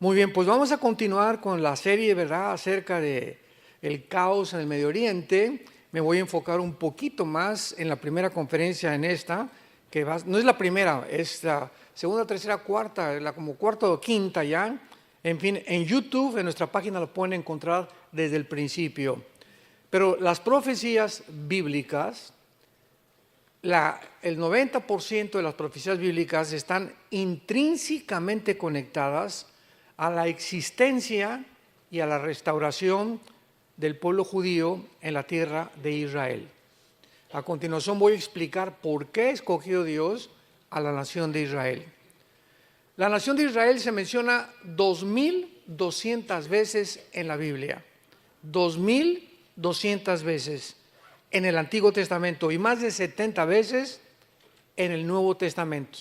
Muy bien, pues vamos a continuar con la serie, ¿verdad?, acerca de el caos en el Medio Oriente. Me voy a enfocar un poquito más en la primera conferencia en esta, no es la primera, es la segunda, tercera, cuarta, como cuarta o quinta ya. En fin, en YouTube, en nuestra página lo pueden encontrar desde el principio. Pero las profecías bíblicas, el 90% de las profecías bíblicas están intrínsecamente conectadas a la existencia y a la restauración del pueblo judío en la tierra de Israel. A continuación voy a explicar por qué escogió Dios a la nación de Israel. La nación de Israel se menciona 2,200 veces en la Biblia, 2,200 veces en el Antiguo Testamento y más de 70 veces en el Nuevo Testamento.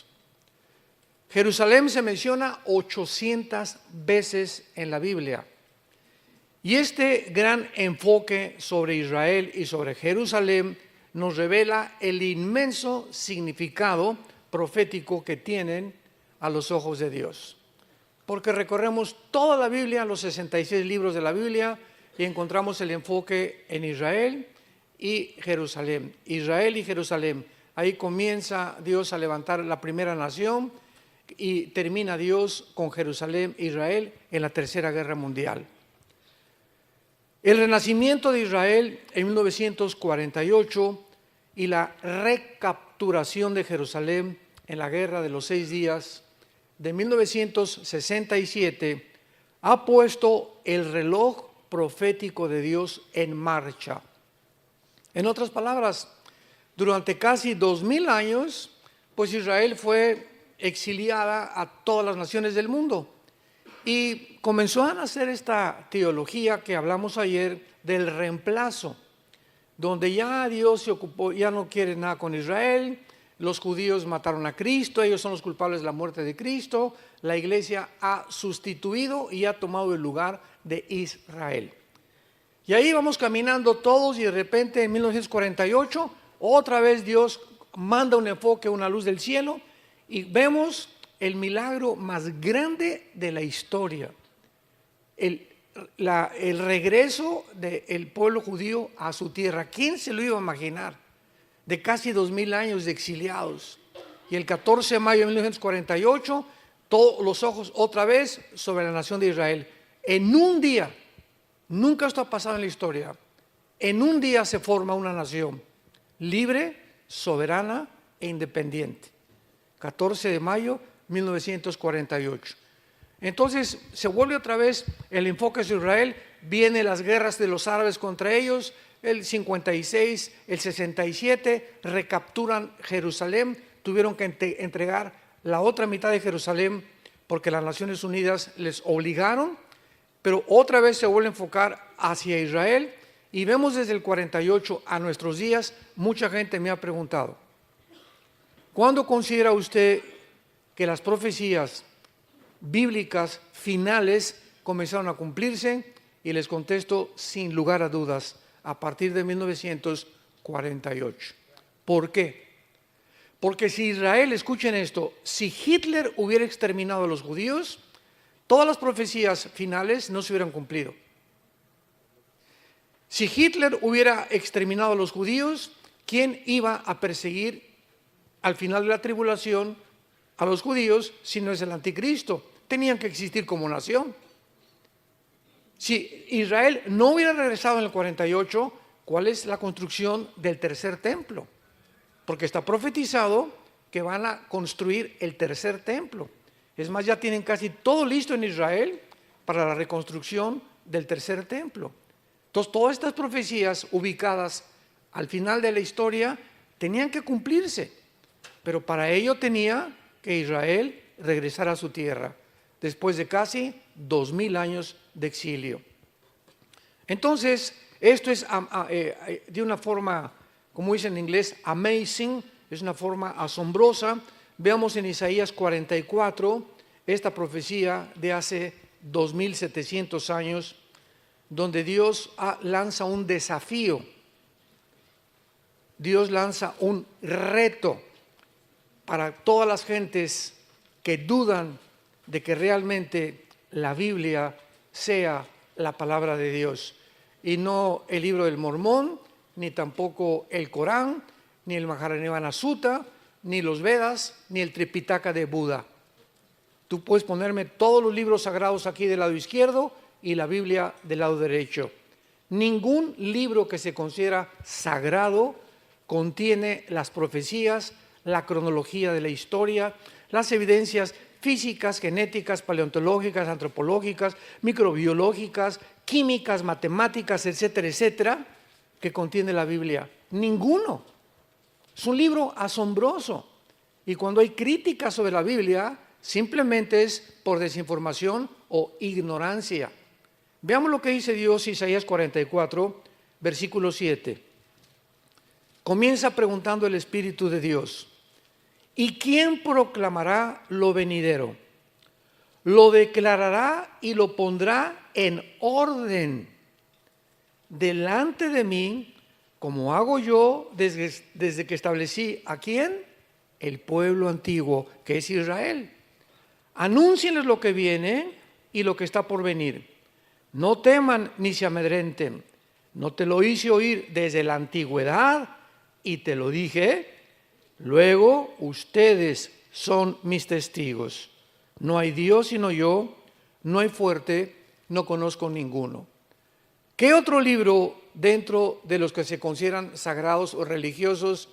Jerusalén se menciona 800 veces en la Biblia. Y este gran enfoque sobre Israel y sobre Jerusalén nos revela el inmenso significado profético que tienen a los ojos de Dios. Porque recorremos toda la Biblia, los 66 libros de la Biblia, y encontramos el enfoque en Israel y Jerusalén. Israel y Jerusalén. Ahí comienza Dios a levantar la primera nación y termina Dios con Jerusalén, Israel, en la Tercera Guerra Mundial. El renacimiento de Israel en 1948 y la recapturación de Jerusalén en la Guerra de los 6 días de 1967 ha puesto el reloj profético de Dios en marcha. En otras palabras, durante casi 2000 años, pues Israel fue exiliada a todas las naciones del mundo y comenzó a nacer esta teología que hablamos ayer del reemplazo, donde ya Dios se ocupó, ya no quiere nada con Israel. Los judíos mataron a Cristo, ellos son los culpables de la muerte de Cristo. La iglesia ha sustituido y ha tomado el lugar de Israel. Y ahí vamos caminando todos y de repente en 1948 otra vez Dios manda un enfoque, una luz del cielo y vemos el milagro más grande de la historia. El regreso del pueblo judío a su tierra. ¿Quién se lo iba a imaginar? De casi 2000 años de exiliados. Y el 14 de mayo de 1948, todos los ojos otra vez sobre la nación de Israel. En un día, nunca esto ha pasado en la historia, en un día se forma una nación libre, soberana e independiente. 14 de mayo de 1948. Entonces se vuelve otra vez el enfoque de Israel, vienen las guerras de los árabes contra ellos, el 56, el 67, recapturan Jerusalén, tuvieron que entregar la otra mitad de Jerusalén porque las Naciones Unidas les obligaron, pero otra vez se vuelve a enfocar hacia Israel y vemos desde el 48 a nuestros días, mucha gente me ha preguntado, ¿cuándo considera usted que las profecías bíblicas finales comenzaron a cumplirse? Y les contesto sin lugar a dudas, a partir de 1948. ¿Por qué? Porque si Israel, escuchen esto, si Hitler hubiera exterminado a los judíos, todas las profecías finales no se hubieran cumplido. Si Hitler hubiera exterminado a los judíos, ¿quién iba a perseguir al final de la tribulación a los judíos si no es el anticristo? Tenían que existir como nación. Si Israel no hubiera regresado en el 48, ¿cuál es la construcción del tercer templo? Porque está profetizado que van a construir el tercer templo. Es más, ya tienen casi todo listo en Israel para la reconstrucción del tercer templo. Entonces, todas estas profecías ubicadas al final de la historia tenían que cumplirse, pero para ello tenía que Israel regresara a su tierra después de casi 2000 años de exilio. Entonces, esto es de una forma, como dicen en inglés, amazing, es una forma asombrosa. Veamos en Isaías 44, esta profecía de hace 2700 años, donde Dios lanza un desafío, Dios lanza un reto para todas las gentes que dudan de que realmente la Biblia sea la palabra de Dios y no el libro del Mormón, ni tampoco el Corán, ni el Mahajanivana Sutta, ni los Vedas, ni el Tripitaka de Buda. Tú puedes ponerme todos los libros sagrados aquí del lado izquierdo y la Biblia del lado derecho. Ningún libro que se considera sagrado contiene las profecías, la cronología de la historia, las evidencias físicas, genéticas, paleontológicas, antropológicas, microbiológicas, químicas, matemáticas, etcétera, etcétera, que contiene la Biblia. Ninguno. Es un libro asombroso. Y cuando hay críticas sobre la Biblia, simplemente es por desinformación o ignorancia. Veamos lo que dice Dios, Isaías 44, versículo 7. Comienza preguntando el Espíritu de Dios: ¿y quién proclamará lo venidero? Lo declarará y lo pondrá en orden delante de mí, como hago yo desde que establecí ¿a quién? El pueblo antiguo, que es Israel. Anúncienles lo que viene y lo que está por venir. No teman ni se amedrenten. No te lo hice oír desde la antigüedad y te lo dije. Luego ustedes son mis testigos. No hay Dios sino yo, no hay fuerte, no conozco ninguno. ¿Qué otro libro dentro de los que se consideran sagrados o religiosos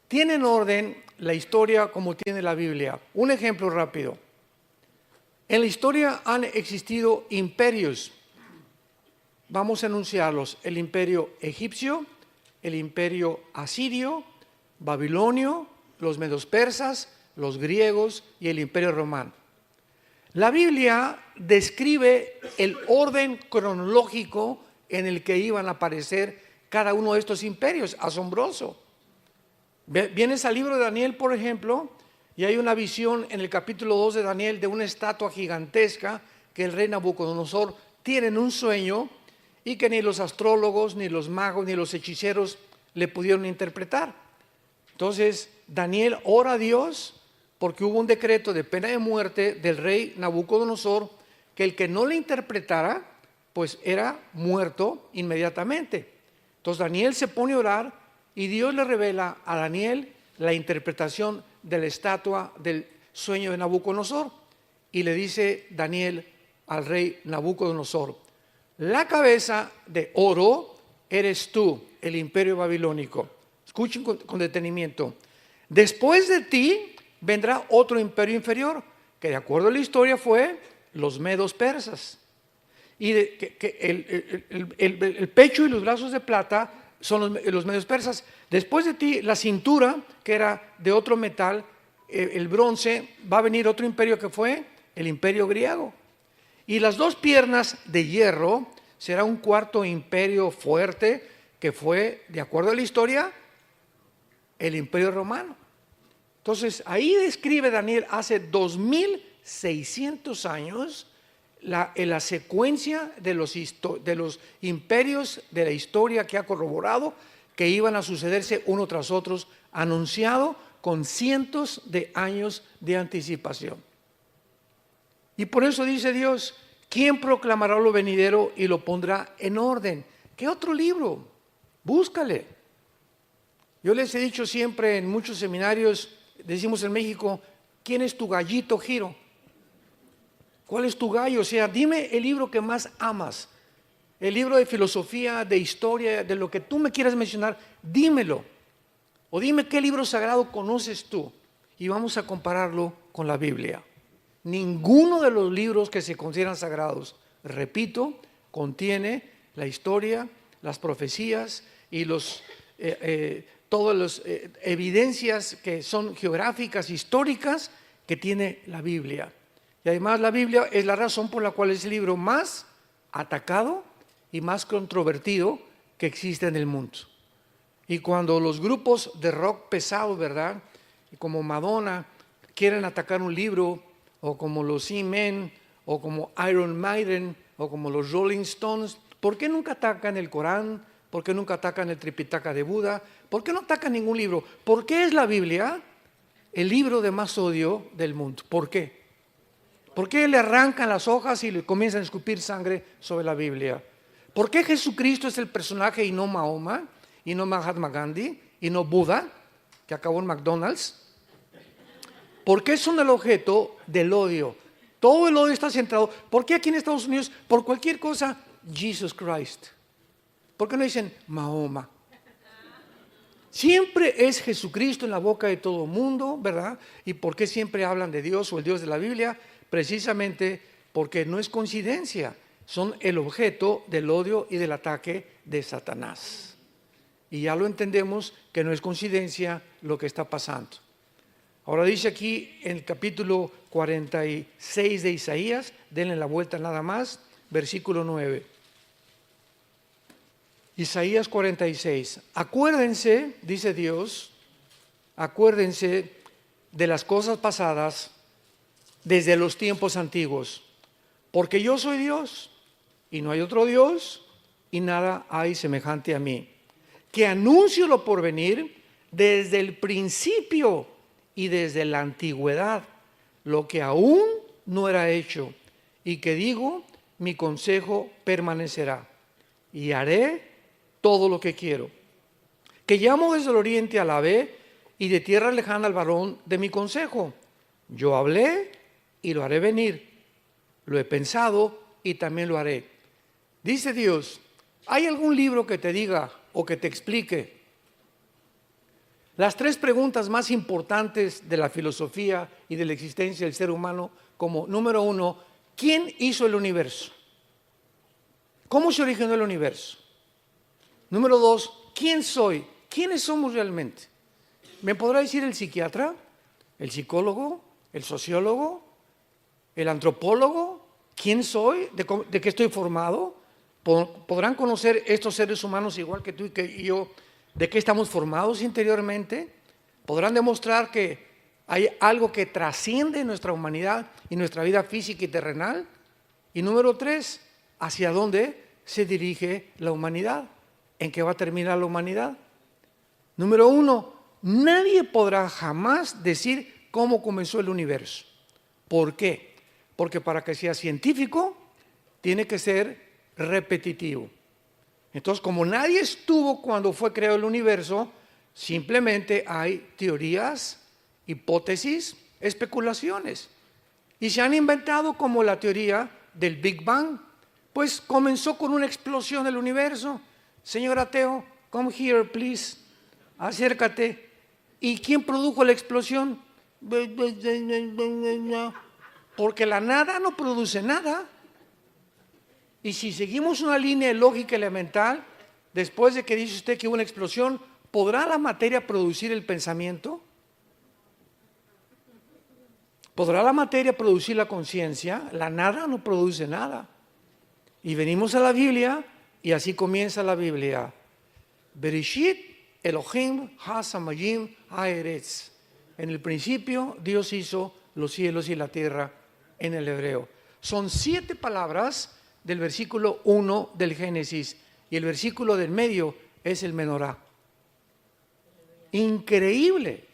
tiene en orden la historia como tiene la Biblia? Un ejemplo rápido. En la historia han existido imperios. Vamos a enunciarlos: el imperio egipcio, el imperio asirio, babilonio, los medos persas, los griegos y el imperio romano. La Biblia describe el orden cronológico en el que iban a aparecer cada uno de estos imperios. Asombroso. Vienes al libro de Daniel, por ejemplo, y hay una visión en el capítulo 2 de Daniel de una estatua gigantesca que el rey Nabucodonosor tiene en un sueño y que ni los astrólogos, ni los magos, ni los hechiceros le pudieron interpretar. Entonces Daniel ora a Dios porque hubo un decreto de pena de muerte del rey Nabucodonosor, que el que no le interpretara pues era muerto inmediatamente. Entonces Daniel se pone a orar y Dios le revela a Daniel la interpretación de la estatua del sueño de Nabucodonosor, y le dice Daniel al rey Nabucodonosor: la cabeza de oro eres tú, el imperio babilónico. Escuchen con detenimiento. Después de ti vendrá otro imperio inferior, que de acuerdo a la historia fue los medos persas. Y el pecho y los brazos de plata son los medios persas. Después de ti, la cintura, que era de otro metal, el bronce, va a venir otro imperio que fue el imperio griego. Y las dos piernas de hierro será un cuarto imperio fuerte, que fue, de acuerdo a la historia, el imperio romano. Entonces, ahí describe Daniel hace 2600 años la secuencia de los imperios de la historia que ha corroborado que iban a sucederse uno tras otro, anunciado con cientos de años de anticipación. Y por eso dice Dios: ¿quién proclamará lo venidero y lo pondrá en orden? ¿Qué otro libro? Búscale. Yo les he dicho siempre en muchos seminarios, decimos en México: ¿quién es tu gallito, Giro? ¿Cuál es tu gallo? O sea, dime el libro que más amas, el libro de filosofía, de historia, de lo que tú me quieras mencionar, dímelo. O dime qué libro sagrado conoces tú y vamos a compararlo con la Biblia. Ninguno de los libros que se consideran sagrados, repito, contiene la historia, las profecías y todas las evidencias que son geográficas, históricas, que tiene la Biblia. Y además la Biblia es la razón por la cual es el libro más atacado y más controvertido que existe en el mundo. Y cuando los grupos de rock pesado, ¿verdad?, como Madonna, quieren atacar un libro, o como los E-Men, o como Iron Maiden, o como los Rolling Stones, ¿por qué nunca atacan el Corán? ¿Por qué nunca atacan el Tripitaka de Buda? ¿Por qué no atacan ningún libro? ¿Por qué es la Biblia el libro de más odio del mundo? ¿Por qué? ¿Por qué le arrancan las hojas y le comienzan a escupir sangre sobre la Biblia? ¿Por qué Jesucristo es el personaje y no Mahoma, y no Mahatma Gandhi, y no Buda, que acabó en McDonald's? ¿Por qué son el objeto del odio? Todo el odio está centrado. ¿Por qué aquí en Estados Unidos, por cualquier cosa, Jesus Christ? ¿Por qué no dicen Mahoma? Siempre es Jesucristo en la boca de todo el mundo, ¿verdad? ¿Y por qué siempre hablan de Dios o el Dios de la Biblia? Precisamente porque no es coincidencia, son el objeto del odio y del ataque de Satanás. Y ya lo entendemos que no es coincidencia lo que está pasando. Ahora dice aquí en el capítulo 46 de Isaías, denle la vuelta nada más, versículo 9. Isaías 46. Acuérdense, dice Dios, acuérdense de las cosas pasadas desde los tiempos antiguos, porque yo soy Dios y no hay otro Dios y nada hay semejante a mí, que anuncio lo por venir desde el principio y desde la antigüedad, lo que aún no era hecho, y que digo, mi consejo permanecerá y haré todo lo que quiero, que llamo desde el oriente a la ve y de tierra lejana al varón de mi consejo. Yo hablé y lo haré venir, lo he pensado y también lo haré. Dice Dios, ¿hay algún libro que te diga o que te explique las tres preguntas más importantes de la filosofía y de la existencia del ser humano? Como número uno, ¿quién hizo el universo? ¿Cómo se originó el universo? Número dos, ¿quién soy? ¿Quiénes somos realmente? ¿Me podrá decir el psiquiatra, el psicólogo, el sociólogo, el antropólogo? ¿Quién soy? ¿De qué estoy formado? ¿Podrán conocer estos seres humanos igual que tú y que yo de qué estamos formados interiormente? ¿Podrán demostrar que hay algo que trasciende nuestra humanidad y nuestra vida física y terrenal? Y número tres, ¿hacia dónde se dirige la humanidad? ¿En qué va a terminar la humanidad? Número uno, nadie podrá jamás decir cómo comenzó el universo. ¿Por qué? Porque para que sea científico tiene que ser repetitivo. Entonces, como nadie estuvo cuando fue creado el universo, simplemente hay teorías, hipótesis, especulaciones. Y se han inventado como la teoría del Big Bang. Pues comenzó con una explosión del universo. Señor ateo, come here, please. Acércate. ¿Y quién produjo la explosión? Porque la nada no produce nada. Y si seguimos una línea lógica elemental, después de que dice usted que hubo una explosión, ¿podrá la materia producir el pensamiento? ¿Podrá la materia producir la conciencia? La nada no produce nada. Y venimos a la Biblia y así comienza la Biblia. Bereshit Elohim ha-samayim ha-eretz. En el principio Dios hizo los cielos y la tierra en el hebreo. Son 7 palabras del versículo 1 del Génesis y el versículo del medio es el menorá. Increíble.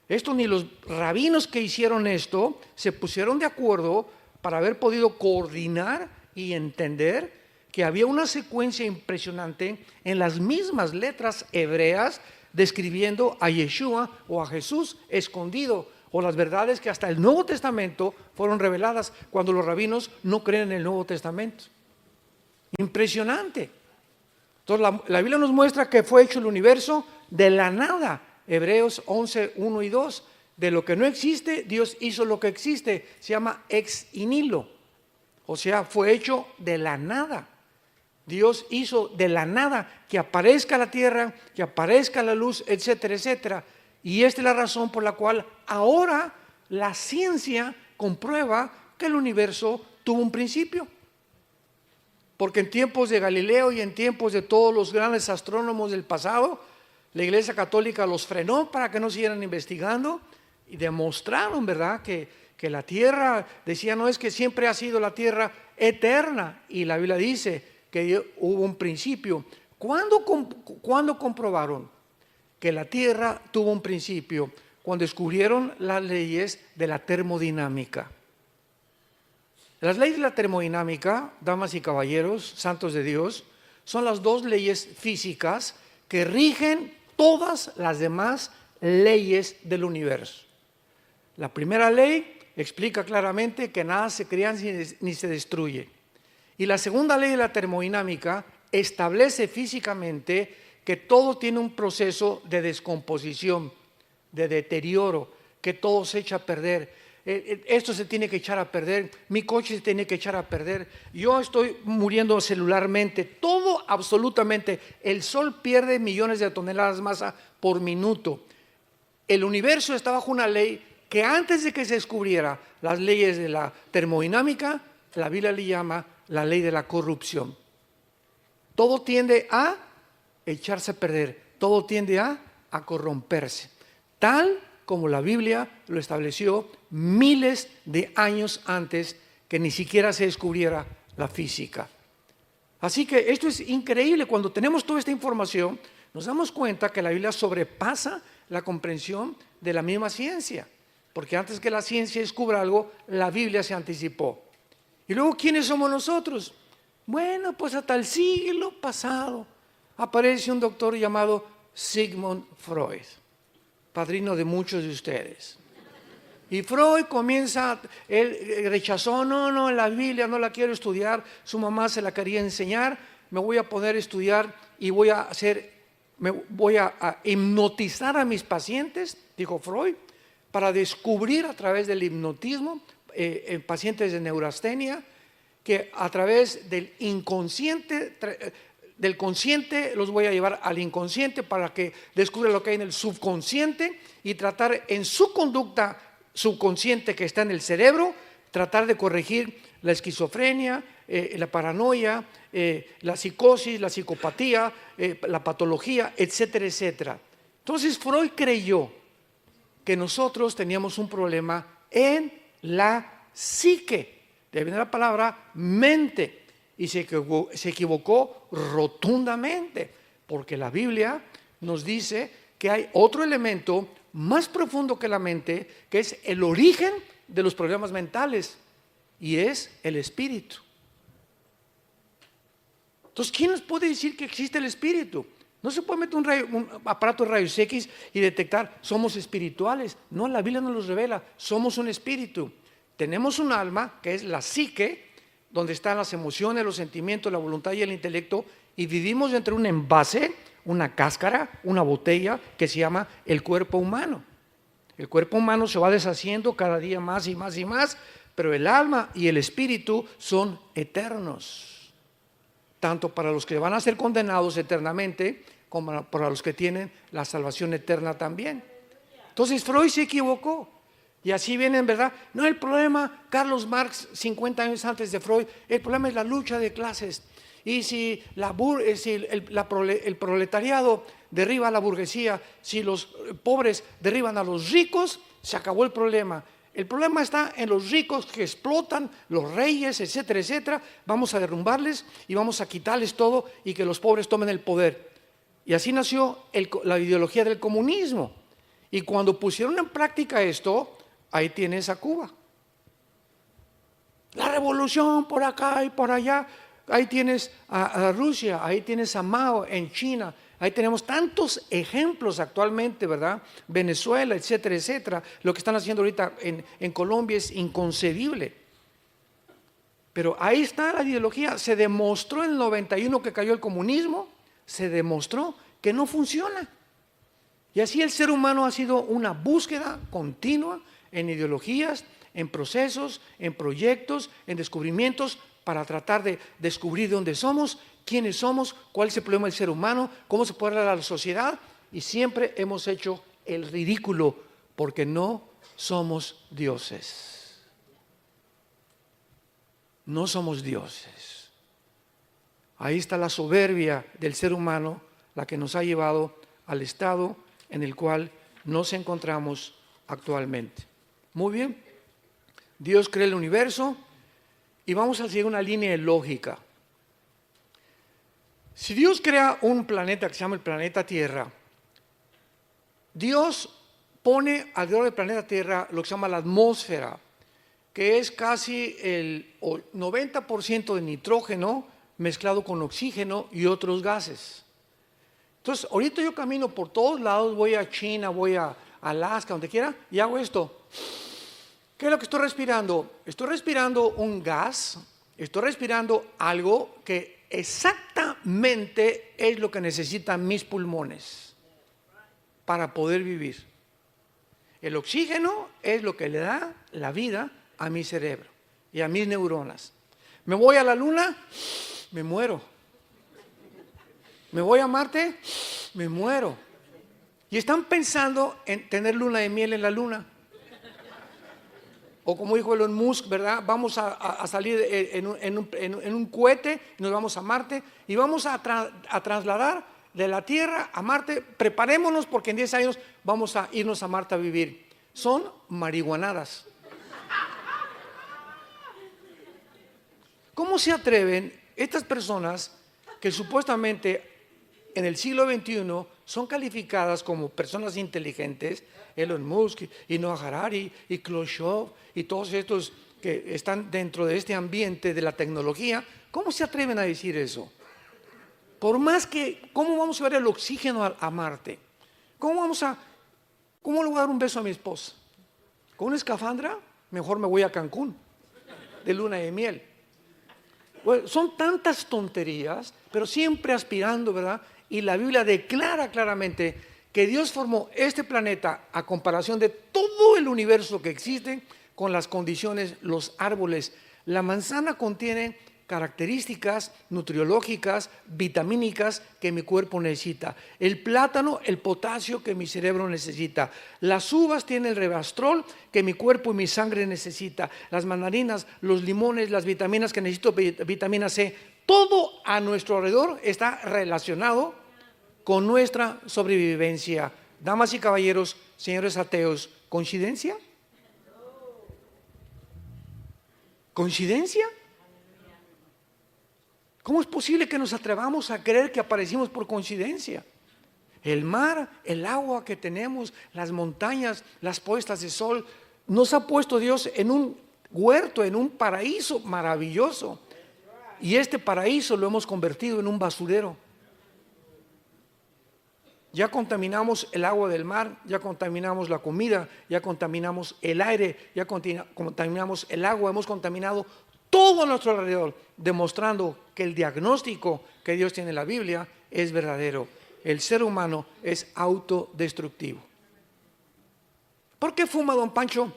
Esto ni los rabinos que hicieron esto se pusieron de acuerdo para haber podido coordinar y entender que había una secuencia impresionante en las mismas letras hebreas describiendo a Yeshua o a Jesús escondido, o las verdades que hasta el Nuevo Testamento fueron reveladas cuando los rabinos no creen en el Nuevo Testamento. Impresionante. Entonces la Biblia nos muestra que fue hecho el universo de la nada. Hebreos 11, 1 y 2. De lo que no existe, Dios hizo lo que existe. Se llama ex nihilo. O sea, fue hecho de la nada. Dios hizo de la nada que aparezca la tierra, que aparezca la luz, etcétera, etcétera. Y esta es la razón por la cual ahora la ciencia comprueba que el universo tuvo un principio. Porque en tiempos de Galileo y en tiempos de todos los grandes astrónomos del pasado, la Iglesia Católica los frenó para que no siguieran investigando y demostraron, ¿verdad?, que la tierra, decía, no es que siempre ha sido la tierra eterna, y la Biblia dice que hubo un principio. ¿Cuándo comprobaron que la tierra tuvo un principio? Cuando descubrieron las leyes de la termodinámica. Las leyes de la termodinámica, damas y caballeros, santos de Dios, son las dos leyes físicas que rigen todas las demás leyes del universo. La primera ley explica claramente que nada se crea ni se destruye. Y la segunda ley de la termodinámica establece físicamente que todo tiene un proceso de descomposición, de deterioro, que todo se echa a perder. Esto se tiene que echar a perder, mi coche se tiene que echar a perder, yo estoy muriendo celularmente, todo absolutamente. El sol pierde millones de toneladas de masa por minuto. El universo está bajo una ley que antes de que se descubriera las leyes de la termodinámica, la Biblia le llama la ley de la corrupción. Todo tiende a echarse a perder, todo tiende a corromperse, tal como la Biblia lo estableció miles de años antes que ni siquiera se descubriera la física. Así que esto es increíble. Cuando tenemos toda esta información, nos damos cuenta que la Biblia sobrepasa la comprensión de la misma ciencia, porque antes que la ciencia descubra algo, la Biblia se anticipó. Y luego, ¿quiénes somos nosotros? Bueno, pues hasta el siglo pasado aparece un doctor llamado Sigmund Freud, padrino de muchos de ustedes. Y Freud comienza, él rechazó, no, la Biblia no la quiero estudiar, su mamá se la quería enseñar, me voy a poder estudiar y voy a hipnotizar a mis pacientes, dijo Freud, para descubrir a través del hipnotismo en pacientes de neurastenia, que a través del inconsciente, del consciente los voy a llevar al inconsciente para que descubra lo que hay en el subconsciente y tratar en su conducta subconsciente que está en el cerebro, tratar de corregir la esquizofrenia, la paranoia, la psicosis, la psicopatía, la patología, etcétera, etcétera. Entonces Freud creyó que nosotros teníamos un problema en la psique, de venir la palabra mente, y se equivocó rotundamente, porque la Biblia nos dice que hay otro elemento más profundo que la mente, que es el origen de los problemas mentales, y es el espíritu. Entonces, ¿quién nos puede decir que existe el espíritu? No se puede meter un aparato de rayos X y detectar, somos espirituales. No, la Biblia nos los revela, somos un espíritu. Tenemos un alma, que es la psique, donde están las emociones, los sentimientos, la voluntad y el intelecto, y vivimos dentro de un envase, una cáscara, una botella que se llama el cuerpo humano. El cuerpo humano se va deshaciendo cada día más y más y más, pero el alma y el espíritu son eternos, tanto para los que van a ser condenados eternamente como para los que tienen la salvación eterna también. Entonces Freud se equivocó. Y así viene, en verdad, no el problema, Carlos Marx, 50 años antes de Freud, el problema es la lucha de clases. Y si el proletariado derriba a la burguesía, si los pobres derriban a los ricos, se acabó el problema. El problema está en los ricos que explotan, los reyes, etcétera, etcétera. Vamos a derrumbarles y vamos a quitarles todo y que los pobres tomen el poder. Y así nació la ideología del comunismo. Y cuando pusieron en práctica esto, ahí tienes a Cuba. La revolución por acá y por allá. Ahí tienes a Rusia, ahí tienes a Mao en China. Ahí tenemos tantos ejemplos actualmente, ¿verdad? Venezuela, etcétera, etcétera. Lo que están haciendo ahorita en Colombia es inconcebible. Pero ahí está la ideología. Se demostró en el 91 que cayó el comunismo. Se demostró que no funciona. Y así el ser humano ha sido una búsqueda continua en ideologías, en procesos, en proyectos, en descubrimientos, para tratar de descubrir de dónde somos, quiénes somos, cuál es el problema del ser humano, cómo se puede hablar a la sociedad, y siempre hemos hecho el ridículo porque no somos dioses. No somos dioses. Ahí está la soberbia del ser humano, la que nos ha llevado al estado en el cual nos encontramos actualmente. Muy bien, Dios crea el universo y vamos a seguir una línea de lógica. Si Dios crea un planeta que se llama el planeta Tierra, Dios pone alrededor del planeta Tierra lo que se llama la atmósfera. que es casi el 90% de nitrógeno mezclado con oxígeno y otros gases. Entonces, ahorita yo camino por todos lados, voy a China, voy a Alaska, donde quiera, y hago esto. ¿Qué es lo que estoy respirando? Estoy respirando un gas, estoy respirando algo que exactamente es lo que necesitan mis pulmones para poder vivir. El oxígeno es lo que le da la vida a mi cerebro y a mis neuronas. Me voy a la luna, me muero. Me voy a Marte, me muero. Y están pensando en tener luna de miel en la luna. O como dijo Elon Musk, ¿verdad? Vamos a salir en un cohete, nos vamos a Marte y vamos a trasladar de la Tierra a Marte. Preparémonos porque en 10 años vamos a irnos a Marte a vivir. Son marihuanadas. ¿Cómo se atreven estas personas que supuestamente en el siglo XXI son calificadas como personas inteligentes? Elon Musk y Noah Harari y Khrushchev y todos estos que están dentro de este ambiente de la tecnología, ¿cómo se atreven a decir eso? Por más que, ¿cómo vamos a ver el oxígeno a Marte? ¿Cómo le voy a dar un beso a mi esposa? ¿Con una escafandra? Mejor me voy a Cancún, de luna de miel. Bueno, son tantas tonterías, pero siempre aspirando, ¿verdad? Y la Biblia declara claramente que Dios formó este planeta a comparación de todo el universo que existe, con las condiciones, los árboles. La manzana contiene características nutriológicas, vitamínicas que mi cuerpo necesita. El plátano, el potasio que mi cerebro necesita. Las uvas tienen el resveratrol que mi cuerpo y mi sangre necesita. Las mandarinas, los limones, las vitaminas que necesito, vitamina C. Todo a nuestro alrededor está relacionado con nuestra sobrevivencia. Damas y caballeros, señores ateos, ¿coincidencia? ¿Coincidencia? ¿Cómo es posible que nos atrevamos a creer que aparecimos por coincidencia? El mar, el agua que tenemos, las montañas, las puestas de sol, nos ha puesto Dios en un huerto, en un paraíso maravilloso. Y este paraíso lo hemos convertido en un basurero. Ya contaminamos el agua del mar, ya contaminamos la comida, ya contaminamos el aire, ya contaminamos el agua, hemos contaminado todo a nuestro alrededor, demostrando que el diagnóstico que Dios tiene en la Biblia es verdadero. El ser humano es autodestructivo. ¿Por qué fuma don Pancho?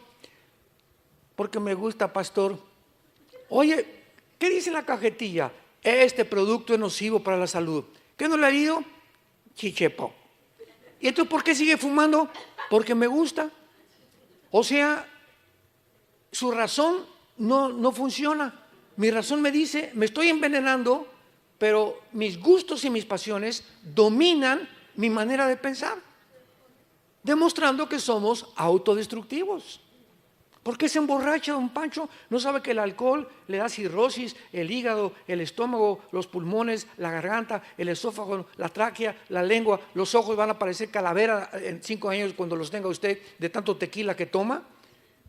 Porque me gusta, pastor. Oye, ¿qué dice la cajetilla? Este producto es nocivo para la salud. ¿Qué no le ha ido? Chichepo. ¿Y entonces por qué sigue fumando? Porque me gusta. O sea, su razón no funciona. Mi razón me dice, me estoy envenenando, pero mis gustos y mis pasiones dominan mi manera de pensar, demostrando que somos autodestructivos. ¿Por qué se emborracha don Pancho? ¿No sabe que el alcohol le da cirrosis, el hígado, el estómago, los pulmones, la garganta, el esófago, la tráquea, la lengua, los ojos van a parecer calavera en 5 años cuando los tenga usted de tanto tequila que toma?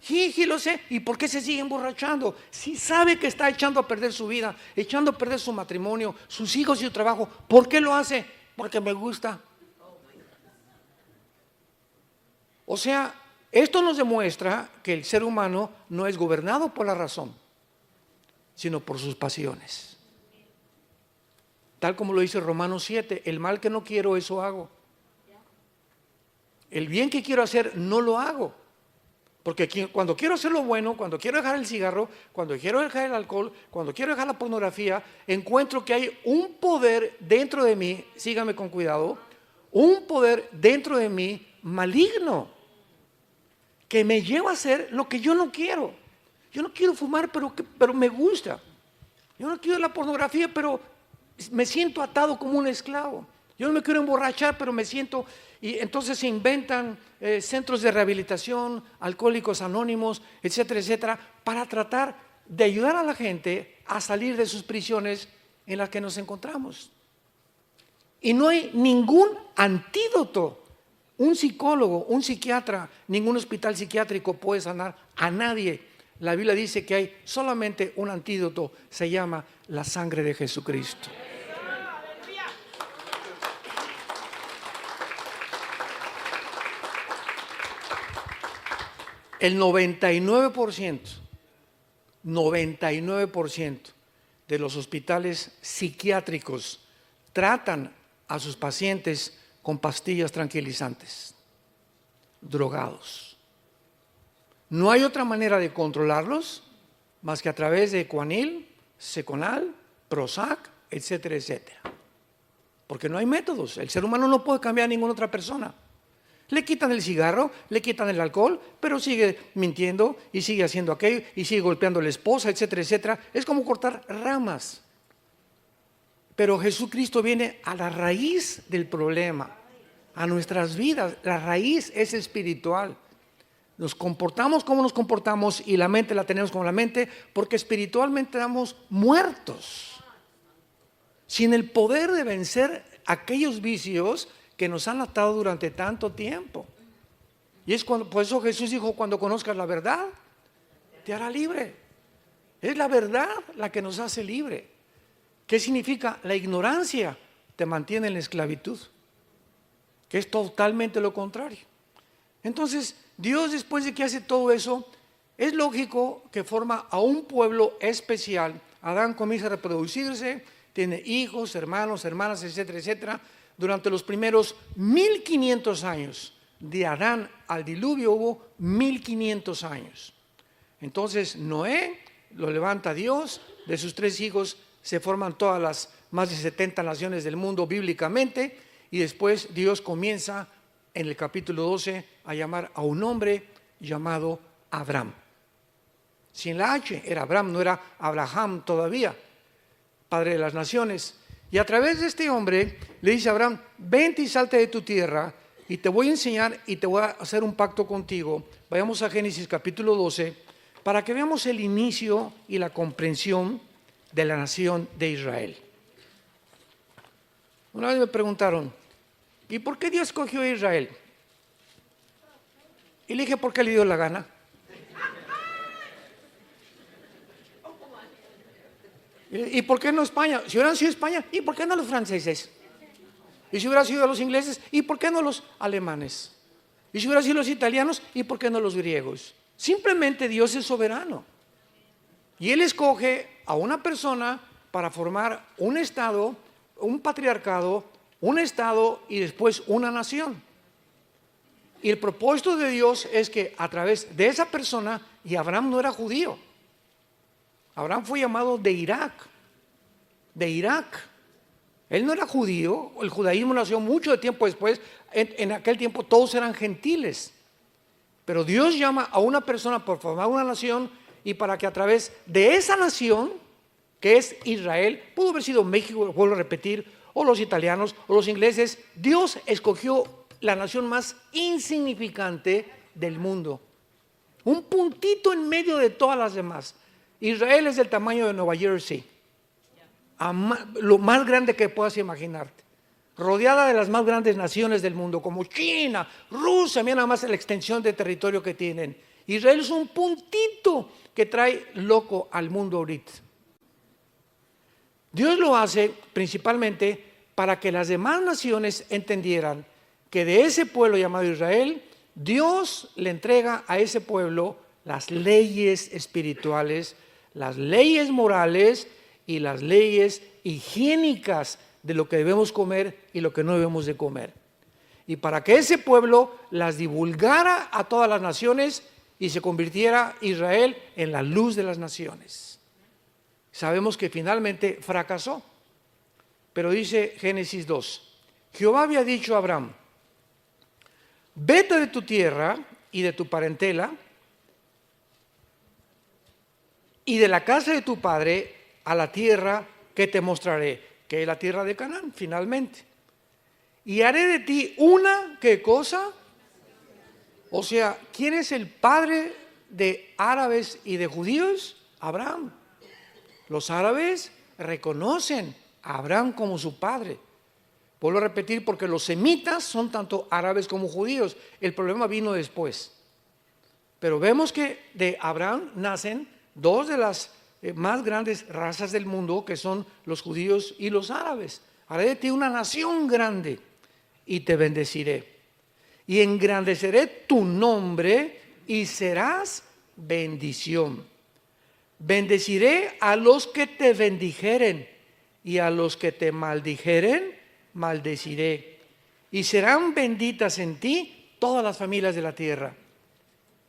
Sí, lo sé. ¿Y por qué se sigue emborrachando? Si sabe que está echando a perder su vida, echando a perder su matrimonio, sus hijos y su trabajo, ¿por qué lo hace? Porque me gusta. O sea, esto nos demuestra que el ser humano no es gobernado por la razón, sino por sus pasiones. Tal como lo dice Romanos 7, el mal que no quiero, eso hago. El bien que quiero hacer, no lo hago. Porque cuando quiero hacer lo bueno, cuando quiero dejar el cigarro, cuando quiero dejar el alcohol, cuando quiero dejar la pornografía, encuentro que hay un poder dentro de mí, sígame con cuidado, un poder dentro de mí maligno, que me lleva a hacer lo que yo no quiero. Yo no quiero fumar, pero me gusta. Yo no quiero la pornografía, pero me siento atado como un esclavo. Yo no me quiero emborrachar, pero me siento... Y entonces se inventan centros de rehabilitación, alcohólicos anónimos, etcétera, etcétera, para tratar de ayudar a la gente a salir de sus prisiones en las que nos encontramos. Y no hay ningún antídoto. Un psicólogo, un psiquiatra, ningún hospital psiquiátrico puede sanar a nadie. la Biblia dice que hay solamente un antídoto, se llama la sangre de Jesucristo. El 99% de los hospitales psiquiátricos tratan a sus pacientes con pastillas tranquilizantes, drogados. No hay otra manera de controlarlos más que a través de Ecuanil, Seconal, Prozac, etcétera, etcétera. Porque no hay métodos. El ser humano no puede cambiar a ninguna otra persona. Le quitan el cigarro, le quitan el alcohol, pero sigue mintiendo y sigue haciendo aquello y sigue golpeando a la esposa, etcétera, etcétera. Es como cortar ramas. Pero Jesucristo viene a la raíz del problema, a nuestras vidas. La raíz es espiritual. Nos comportamos como nos comportamos y la mente la tenemos como la mente porque espiritualmente estamos muertos. Sin el poder de vencer aquellos vicios que nos han atado durante tanto tiempo. Y es por eso Jesús dijo, cuando conozcas la verdad, te hará libre. Es la verdad la que nos hace libre. ¿Qué significa? La ignorancia te mantiene en la esclavitud, que es totalmente lo contrario. Entonces, Dios, después de que hace todo eso, es lógico que forma a un pueblo especial. Adán comienza a reproducirse, tiene hijos, hermanos, hermanas, etcétera, etcétera. Durante los primeros 1500 años, de Adán al diluvio hubo 1500 años. Entonces Noé lo levanta Dios, de sus 3 hijos se forman todas las más de 70 naciones del mundo bíblicamente, y después Dios comienza en el capítulo 12 a llamar a un hombre llamado Abraham. Sin la H, era Abraham, no era Abraham todavía, padre de las naciones. Y a través de este hombre le dice a Abraham, vente y salte de tu tierra y te voy a enseñar y te voy a hacer un pacto contigo. Vayamos a Génesis capítulo 12 para que veamos el inicio y la comprensión de la nación de Israel. Una vez me preguntaron, ¿y por qué Dios escogió a Israel? Y le dije, ¿por qué le dio la gana? ¿Y por qué no España? Si hubieran sido España, ¿y por qué no los franceses? Y si hubieran sido los ingleses, ¿y por qué no los alemanes? Y si hubieran sido los italianos, ¿y por qué no los griegos? Simplemente Dios es soberano. Y Él escoge a una persona para formar un estado, un patriarcado, un estado y después una nación. Y el propósito de Dios es que a través de esa persona, y Abraham no era judío, Abraham fue llamado de Irak. Él no era judío, el judaísmo nació mucho tiempo después. En aquel tiempo todos eran gentiles. Pero Dios llama a una persona por formar una nación y para que a través de esa nación, que es Israel, pudo haber sido México, vuelvo a repetir, o los italianos, o los ingleses, Dios escogió la nación más insignificante del mundo. Un puntito en medio de todas las demás. Israel es del tamaño de Nueva Jersey, lo más grande que puedas imaginarte, rodeada de las más grandes naciones del mundo, como China, Rusia, mira nada más la extensión de territorio que tienen. Israel es un puntito que trae loco al mundo ahorita. Dios lo hace principalmente para que las demás naciones entendieran que de ese pueblo llamado Israel, Dios le entrega a ese pueblo las leyes espirituales, las leyes morales y las leyes higiénicas de lo que debemos comer y lo que no debemos de comer. Y para que ese pueblo las divulgara a todas las naciones y se convirtiera Israel en la luz de las naciones. Sabemos que finalmente fracasó, pero dice Génesis 2, Jehová había dicho a Abraham, vete de tu tierra y de tu parentela y de la casa de tu padre a la tierra que te mostraré, que es la tierra de Canaán, finalmente. Y haré de ti una, ¿qué cosa? O sea, ¿quién es el padre de árabes y de judíos? Abraham. Los árabes reconocen a Abraham como su padre. Vuelvo a repetir, porque los semitas son tanto árabes como judíos. El problema vino después. Pero vemos que de Abraham nacen dos de las más grandes razas del mundo, que son los judíos y los árabes. Haré de ti una nación grande y te bendeciré. Y engrandeceré tu nombre y serás bendición. Bendeciré a los que te bendijeren y a los que te maldijeren, maldeciré. Y serán benditas en ti todas las familias de la tierra.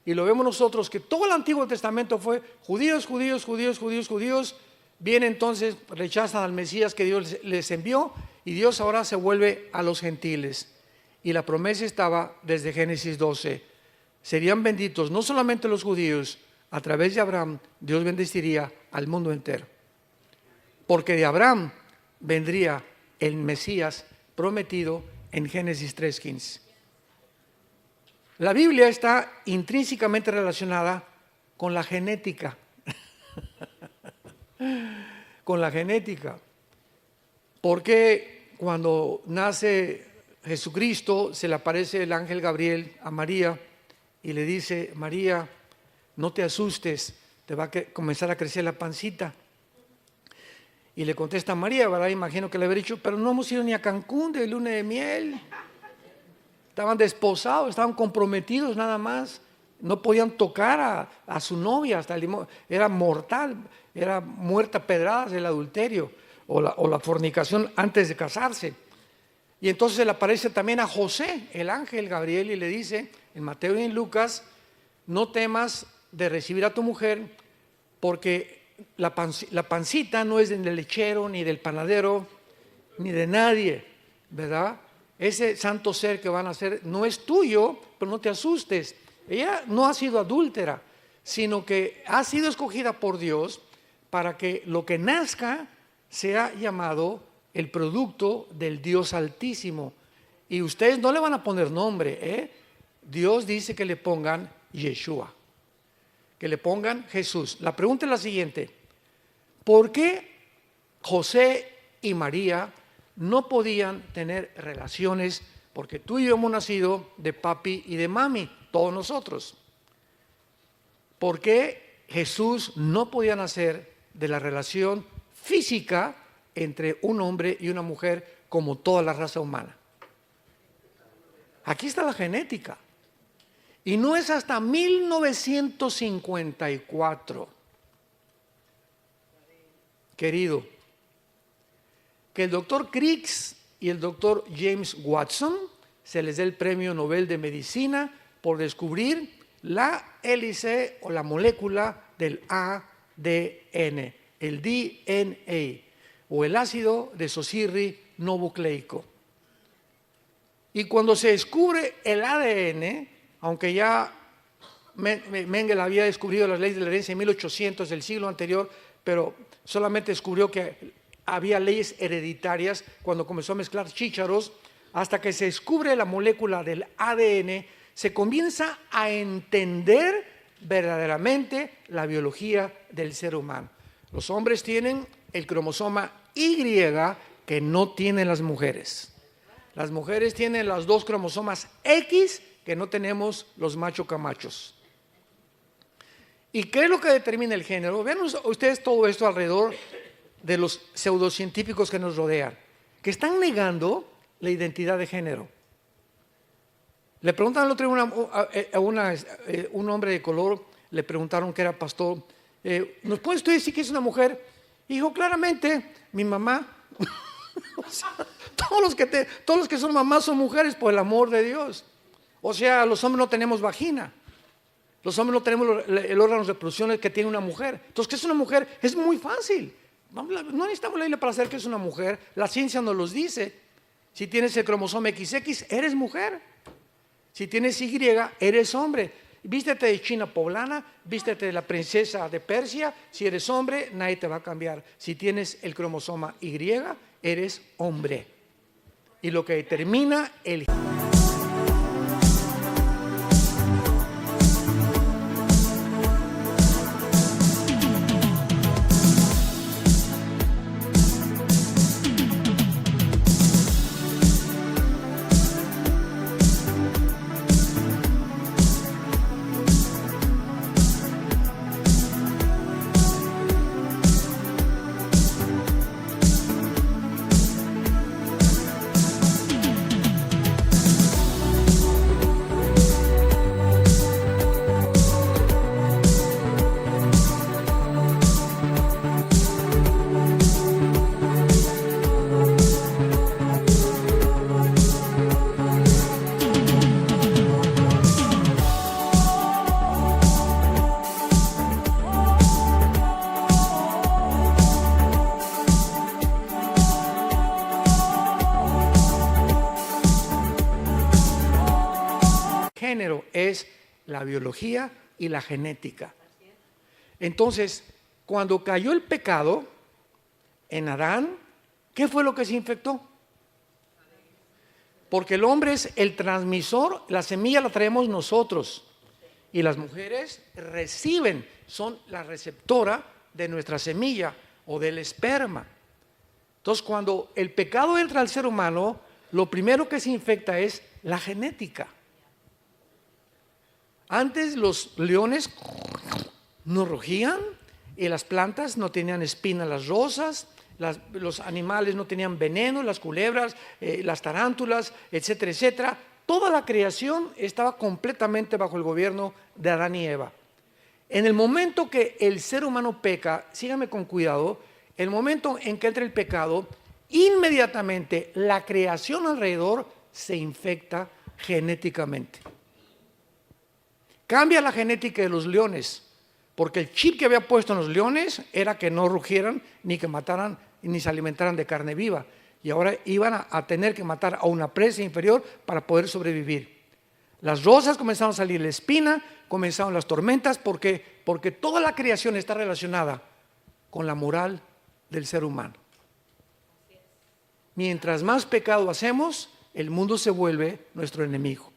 Y lo vemos nosotros que todo el Antiguo Testamento fue judíos, judíos, judíos, judíos, judíos. Viene entonces, rechazan al Mesías que Dios les envió y Dios ahora se vuelve a los gentiles. Y la promesa estaba desde Génesis 12. Serían benditos no solamente los judíos, a través de Abraham Dios bendeciría al mundo entero. Porque de Abraham vendría el Mesías prometido en Génesis 3:15. La Biblia está intrínsecamente relacionada con la genética. Con la genética. Porque cuando nace Jesucristo, se le aparece el ángel Gabriel a María y le dice: María, no te asustes, te va a comenzar a crecer la pancita. Y le contesta María, ¿verdad? Imagino que le habría dicho: pero no hemos ido ni a Cancún de luna de miel. Estaban desposados, estaban comprometidos nada más. No podían tocar a su novia, era mortal, era muerta a pedradas el adulterio o la fornicación antes de casarse. Y entonces se le aparece también a José, el ángel Gabriel, y le dice en Mateo y en Lucas: no temas de recibir a tu mujer, porque la pancita no es del lechero, ni del panadero, ni de nadie, ¿verdad? Ese santo ser que van a nacer no es tuyo, pero no te asustes. Ella no ha sido adúltera, sino que ha sido escogida por Dios para que lo que nazca sea llamado el producto del Dios Altísimo. Y ustedes no le van a poner nombre, ¿eh? Dios dice que le pongan Yeshua, que le pongan Jesús. La pregunta es la siguiente: ¿por qué José y María no podían tener relaciones? Porque tú y yo hemos nacido de papi y de mami, todos nosotros. ¿Por qué Jesús no podía nacer de la relación física entre un hombre y una mujer como toda la raza humana? Aquí está la genética. Y no es hasta 1954, querido, que el doctor Crick y el doctor James Watson se les dé el premio Nobel de Medicina por descubrir la hélice o la molécula del ADN, el DNA, o el ácido desoxirribonucleico. Y cuando se descubre el ADN, aunque ya Mengele había descubrido las leyes de la herencia en 1800 del siglo anterior, pero solamente descubrió que había leyes hereditarias cuando comenzó a mezclar chícharos. Hasta que se descubre la molécula del ADN, se comienza a entender verdaderamente la biología del ser humano. Los hombres tienen el cromosoma Y que no tienen las mujeres. Las mujeres tienen los dos cromosomas X que no tenemos los macho camachos. ¿Y qué es lo que determina el género? Vean ustedes todo esto alrededor de los pseudocientíficos que nos rodean, que están negando la identidad de género. Le preguntaron el otro día un hombre de color, le preguntaron que era pastor: ¿nos puede usted decir que es una mujer? Y dijo claramente: mi mamá. O sea, todos los que son mamás son mujeres, por el amor de Dios. O sea, los hombres no tenemos vagina. Los hombres no tenemos el órgano de reproducción que tiene una mujer. Entonces, ¿qué es una mujer? Es muy fácil. No necesitamos la Biblia para saber que es una mujer. La ciencia nos los dice. Si tienes el cromosoma XX, eres mujer. Si tienes Y, eres hombre. Vístete de china poblana, vístete de la princesa de Persia. Si eres hombre, nadie te va a cambiar. Si tienes el cromosoma Y, eres hombre. Y lo que determina el género, es la biología y la genética. Entonces, cuando cayó el pecado en Adán, ¿qué fue lo que se infectó? Porque el hombre es el transmisor, la semilla la traemos nosotros y las mujeres reciben, son la receptora de nuestra semilla o del esperma. Entonces, cuando el pecado entra al ser humano, lo primero que se infecta es la genética. Antes los leones no rugían y las plantas no tenían espinas, las rosas, los animales no tenían veneno, las culebras, las tarántulas, etcétera, etcétera. Toda la creación estaba completamente bajo el gobierno de Adán y Eva. En el momento que el ser humano peca, síganme con cuidado, el momento en que entra el pecado, inmediatamente la creación alrededor se infecta genéticamente. Cambia la genética de los leones, porque el chip que había puesto en los leones era que no rugieran, ni que mataran, ni se alimentaran de carne viva. Y ahora iban a tener que matar a una presa inferior para poder sobrevivir. Las rosas comenzaron a salir la espina, comenzaron las tormentas, porque toda la creación está relacionada con la moral del ser humano. Mientras más pecado hacemos, el mundo se vuelve nuestro enemigo.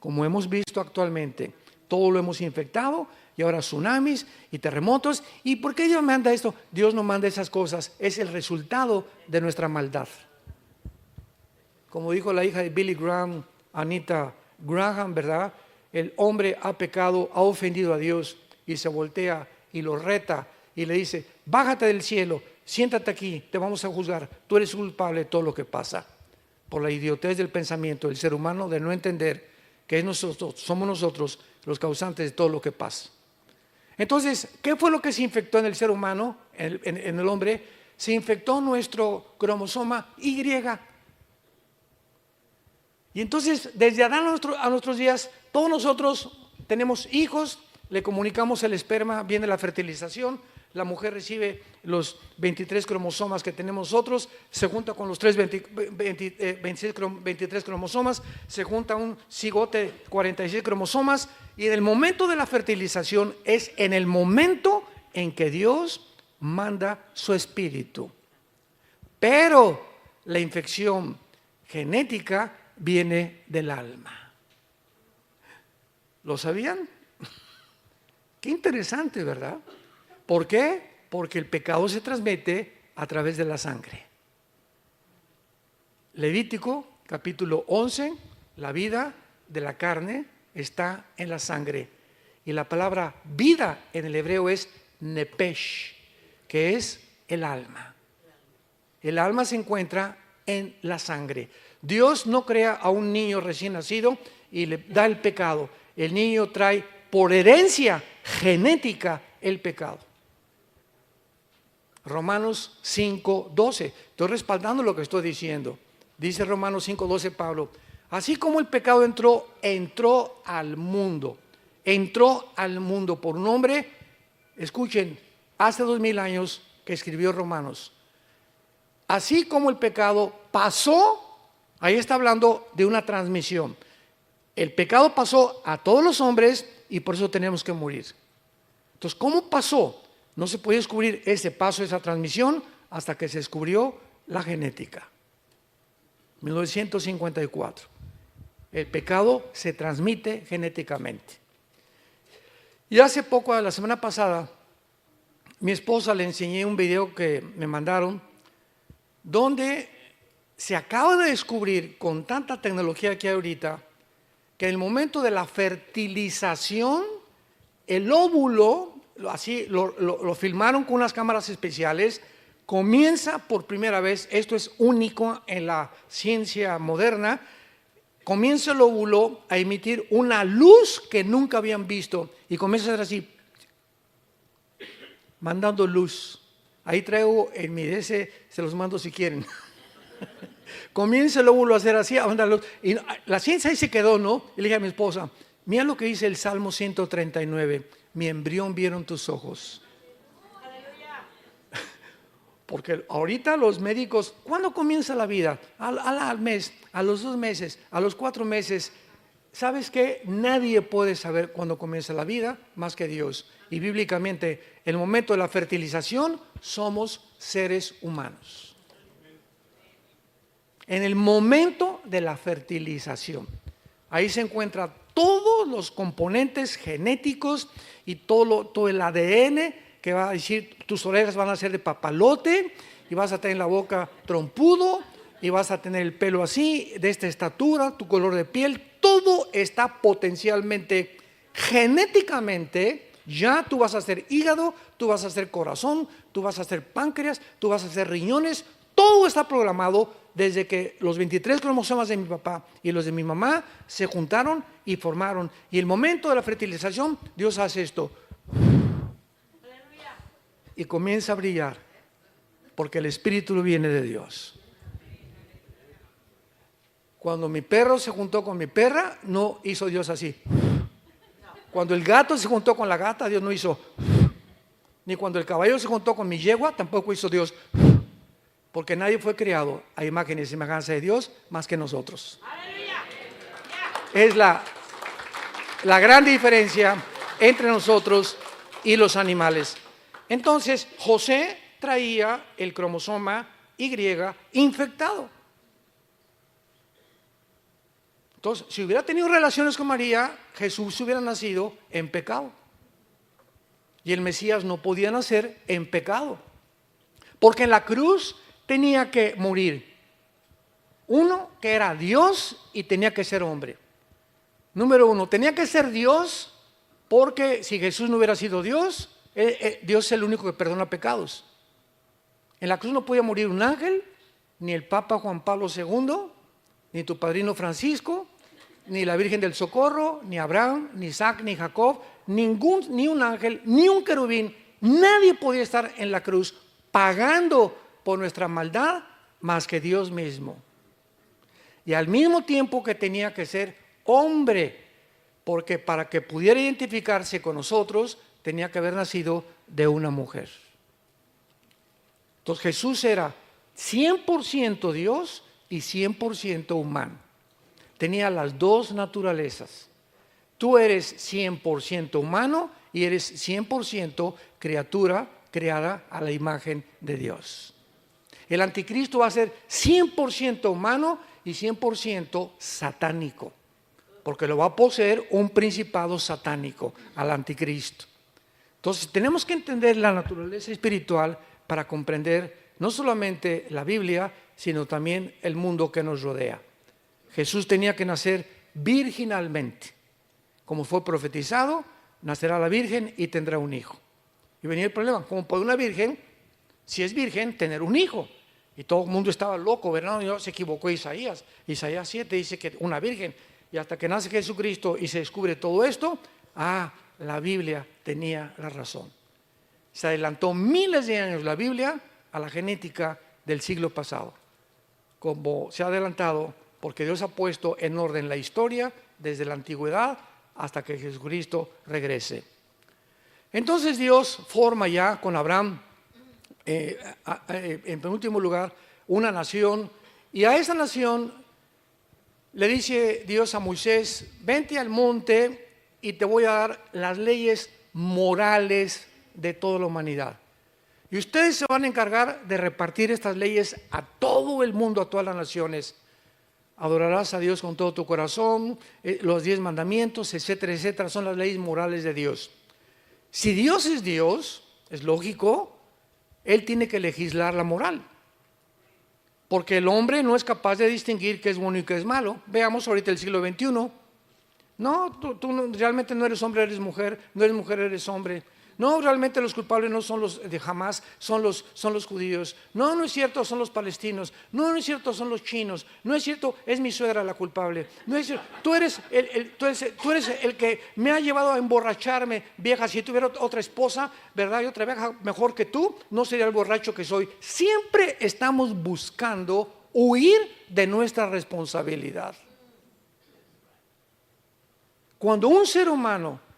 Como hemos visto actualmente, todo lo hemos infectado y ahora tsunamis y terremotos. ¿Y por qué Dios manda esto? Dios no manda esas cosas, es el resultado de nuestra maldad. Como dijo la hija de Billy Graham, Anita Graham, ¿verdad? El hombre ha pecado, ha ofendido a Dios y se voltea y lo reta y le dice: bájate del cielo, siéntate aquí, te vamos a juzgar, tú eres culpable de todo lo que pasa. Por la idiotez del pensamiento del ser humano de no entender que somos nosotros los causantes de todo lo que pasa. Entonces, ¿qué fue lo que se infectó en el ser humano, en el hombre? Se infectó nuestro cromosoma Y. Y entonces, desde Adán a nuestros días, todos nosotros tenemos hijos, le comunicamos el esperma, viene la fertilización, la mujer recibe los 23 cromosomas que tenemos nosotros, se junta con los 23 cromosomas, se junta un cigote 46 cromosomas, y en el momento de la fertilización es en el momento en que Dios manda su espíritu. Pero la infección genética viene del alma. ¿Lo sabían? Qué interesante, ¿verdad? ¿Por qué? Porque el pecado se transmite a través de la sangre. Levítico capítulo 11, la vida de la carne está en la sangre. Y la palabra vida en el hebreo es nepesh, que es el alma. El alma se encuentra en la sangre. Dios no crea a un niño recién nacido y le da el pecado. El niño trae por herencia genética el pecado. Romanos 5:12. Estoy respaldando lo que estoy diciendo. Dice Romanos 5:12 Pablo: así como el pecado entró al mundo por un hombre, escuchen, hace 2000 años que escribió Romanos. Así como el pecado pasó, ahí está hablando de una transmisión. El pecado pasó a todos los hombres y por eso tenemos que morir. Entonces, ¿cómo pasó? No se puede descubrir ese paso, esa transmisión, hasta que se descubrió la genética. 1954. El pecado se transmite genéticamente. Y hace poco, la semana pasada, mi esposa le enseñé un video que me mandaron, donde se acaba de descubrir, con tanta tecnología que hay ahorita, que en el momento de la fertilización, el óvulo, así lo filmaron con unas cámaras especiales, comienza por primera vez, esto es único en la ciencia moderna, comienza el óvulo a emitir una luz que nunca habían visto y comienza a ser así, mandando luz. Ahí traigo en mi DS, se los mando si quieren. Comienza el óvulo a hacer así, a mandar luz. Y la ciencia ahí se quedó, ¿no? Y le dije a mi esposa: mira lo que dice el Salmo 139, mi embrión vieron tus ojos. Porque ahorita los médicos, ¿cuándo comienza la vida? Al mes, a los 2 meses, a los 4 meses. ¿sabes qué? Nadie puede saber cuándo comienza la vida más que Dios. Y bíblicamente, en el momento de la fertilización, somos seres humanos. En el momento de la fertilización, ahí se encuentran todos los componentes genéticos y todo el ADN que va a decir, tus orejas van a ser de papalote y vas a tener la boca trompudo y vas a tener el pelo así, de esta estatura, tu color de piel, todo está potencialmente, genéticamente, ya tú vas a ser hígado, tú vas a ser corazón, tú vas a ser páncreas, tú vas a ser riñones, todo está programado desde que los 23 cromosomas de mi papá y los de mi mamá se juntaron y formaron. Y el momento de la fertilización, Dios hace esto. Y comienza a brillar, porque el espíritu viene de Dios. Cuando mi perro se juntó con mi perra, no hizo Dios así. Cuando el gato se juntó con la gata, Dios no hizo. Ni cuando el caballo se juntó con mi yegua, tampoco hizo Dios. Porque nadie fue creado a imagen y semejanza de Dios más que nosotros. Es la gran diferencia entre nosotros y los animales. Entonces, José traía el cromosoma Y infectado. Entonces, si hubiera tenido relaciones con María, Jesús hubiera nacido en pecado. Y el Mesías no podía nacer en pecado. Porque en la cruz tenía que morir uno que era Dios y tenía que ser hombre. Número uno, tenía que ser Dios, porque si Jesús no hubiera sido Dios, Dios es el único que perdona pecados. En la cruz no podía morir un ángel, ni el Papa Juan Pablo II, ni tu padrino Francisco, ni la Virgen del Socorro, ni Abraham, ni Isaac, ni Jacob, ni un ángel, ni un querubín. Nadie podía estar en la cruz pagando por nuestra maldad más que Dios mismo. Y al mismo tiempo que tenía que ser hombre, porque para que pudiera identificarse con nosotros tenía que haber nacido de una mujer. Entonces Jesús era 100% Dios y 100% humano. Tenía las dos naturalezas. Tú eres 100% humano y eres 100% criatura creada a la imagen de Dios. El anticristo va a ser 100% humano y 100% satánico, porque lo va a poseer un principado satánico al anticristo. Entonces tenemos que entender la naturaleza espiritual para comprender no solamente la Biblia, sino también el mundo que nos rodea. Jesús tenía que nacer virginalmente. Como fue profetizado, nacerá la virgen y tendrá un hijo. Y venía el problema, ¿cómo puede una virgen, si es virgen, tener un hijo? Y todo el mundo estaba loco, ¿verdad? No, se equivocó Isaías. Isaías 7 dice que una virgen. Y hasta que nace Jesucristo y se descubre todo esto, la Biblia tenía la razón. Se adelantó miles de años la Biblia a la genética del siglo pasado. Como se ha adelantado, porque Dios ha puesto en orden la historia desde la antigüedad hasta que Jesucristo regrese. Entonces Dios forma ya con Abraham, en penúltimo lugar, una nación, y a esa nación le dice Dios a Moisés: vente al monte y te voy a dar las leyes morales de toda la humanidad. Y ustedes se van a encargar de repartir estas leyes a todo el mundo, a todas las naciones. Adorarás a Dios con todo tu corazón, los 10 mandamientos, etcétera, etcétera, son las leyes morales de Dios. Si Dios, es lógico, Él tiene que legislar la moral. Porque el hombre no es capaz de distinguir qué es bueno y qué es malo. Veamos ahorita el siglo XXI. No, tú realmente no eres hombre, eres mujer. No eres mujer, eres hombre. No, realmente los culpables no son los de Hamás, son los judíos. No, no es cierto, son los palestinos. No, no es cierto, son los chinos. No es cierto, es mi suegra la culpable. No es cierto, tú eres el que me ha llevado a emborracharme, vieja. Si tuviera otra esposa, ¿verdad? Y otra vieja mejor que tú, no sería el borracho que soy. Siempre estamos buscando huir de nuestra responsabilidad. Cuando un ser humano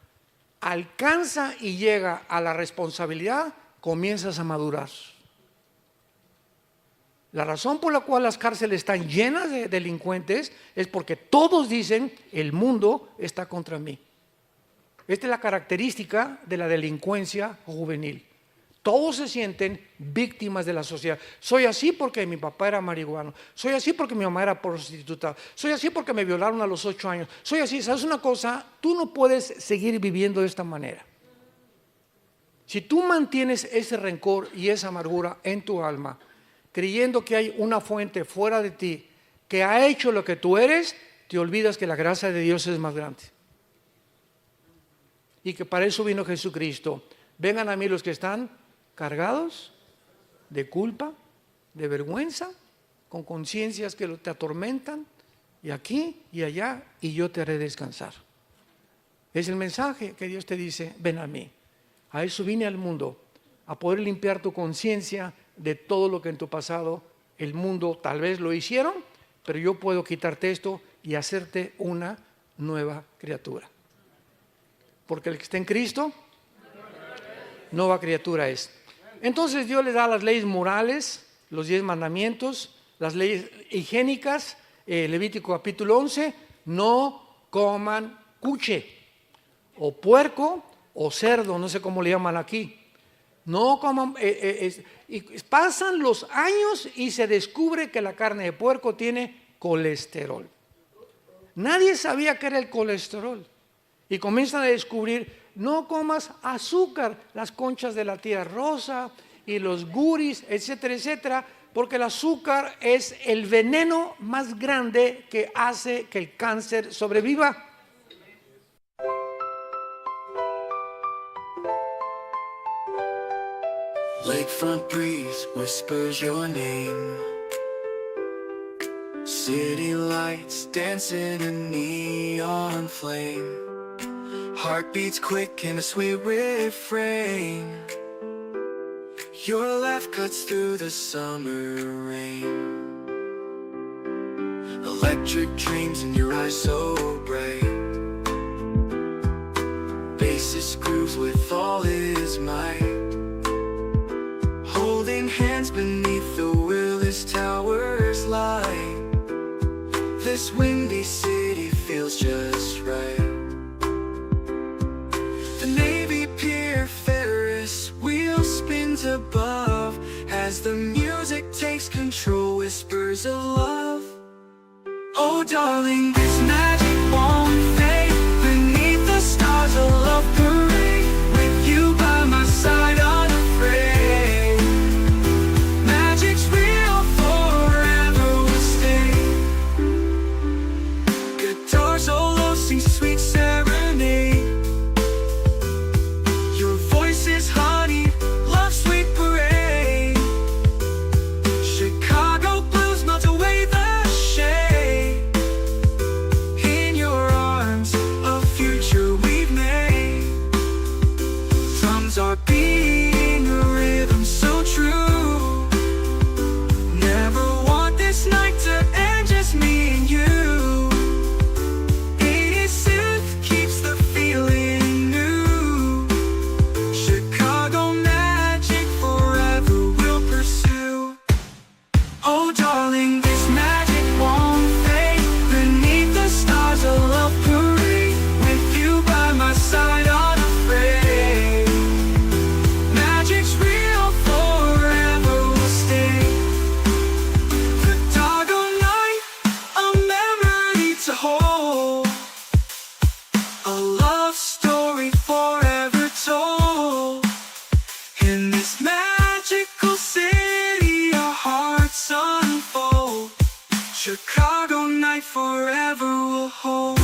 alcanza y llega a la responsabilidad, comienzas a madurar. La razón por la cual las cárceles están llenas de delincuentes es porque todos dicen, el mundo está contra mí. Esta es la característica de la delincuencia juvenil. Todos se sienten víctimas de la sociedad. Soy así porque mi papá era marihuano. Soy así porque mi mamá era prostituta. Soy así porque me violaron a los 8 años. Soy así. ¿Sabes una cosa? Tú no puedes seguir viviendo de esta manera. Si tú mantienes ese rencor y esa amargura en tu alma, creyendo que hay una fuente fuera de ti que ha hecho lo que tú eres, te olvidas que la gracia de Dios es más grande. Y que para eso vino Jesucristo. Vengan a mí los que están cargados de culpa, de vergüenza, con conciencias que te atormentan, y aquí y allá, y yo te haré descansar. Es el mensaje que Dios te dice, ven a mí. A eso vine al mundo, a poder limpiar tu conciencia de todo lo que en tu pasado el mundo tal vez lo hicieron, pero yo puedo quitarte esto y hacerte una nueva criatura. Porque el que está en Cristo, nueva criatura es. Entonces Dios le da las leyes morales, los 10 mandamientos, las leyes higiénicas, Levítico capítulo 11, no coman cuche, o puerco, o cerdo, no sé cómo le llaman aquí. No coman, y pasan los años y se descubre que la carne de puerco tiene colesterol. Nadie sabía qué era el colesterol. Y comienzan a descubrir, no comas azúcar, las conchas de la tía rosa y los guris, etcétera, etcétera, porque el azúcar es el veneno más grande que hace que el cáncer sobreviva. Lakefront breeze whispers your name. City lights dancing in neon flame. Heartbeats quick in a sweet refrain. Your laugh cuts through the summer rain. Electric dreams in your eyes so bright. Bassist grooves with all his might. Holding hands beneath the Willis Towers light. This windy city feels just right. The Navy Pier Ferris wheel spins above as the music takes control, whispers of love. Oh darling, this magic won't fade. Beneath the stars a love parade. With you by my side unafraid. Magic's real, forever will stay. Guitar solo sings sweet serenade. Your voice is honey, love sweet parade. Chicago blues melt away the shade. In your arms, a future we've made. Drums are beating a rhythm so true. Never want this night to end, just me and you. 80s synth keeps the feeling new. Chicago magic forever will pursue. Oh darling, this magic won't fade. Beneath the stars a love parade. With you by my side unafraid. Magic's real, forever will stay. The doggone night, a memory to hold. A love story forever told. In this magical city our hearts unfold. Chicago night forever will hold.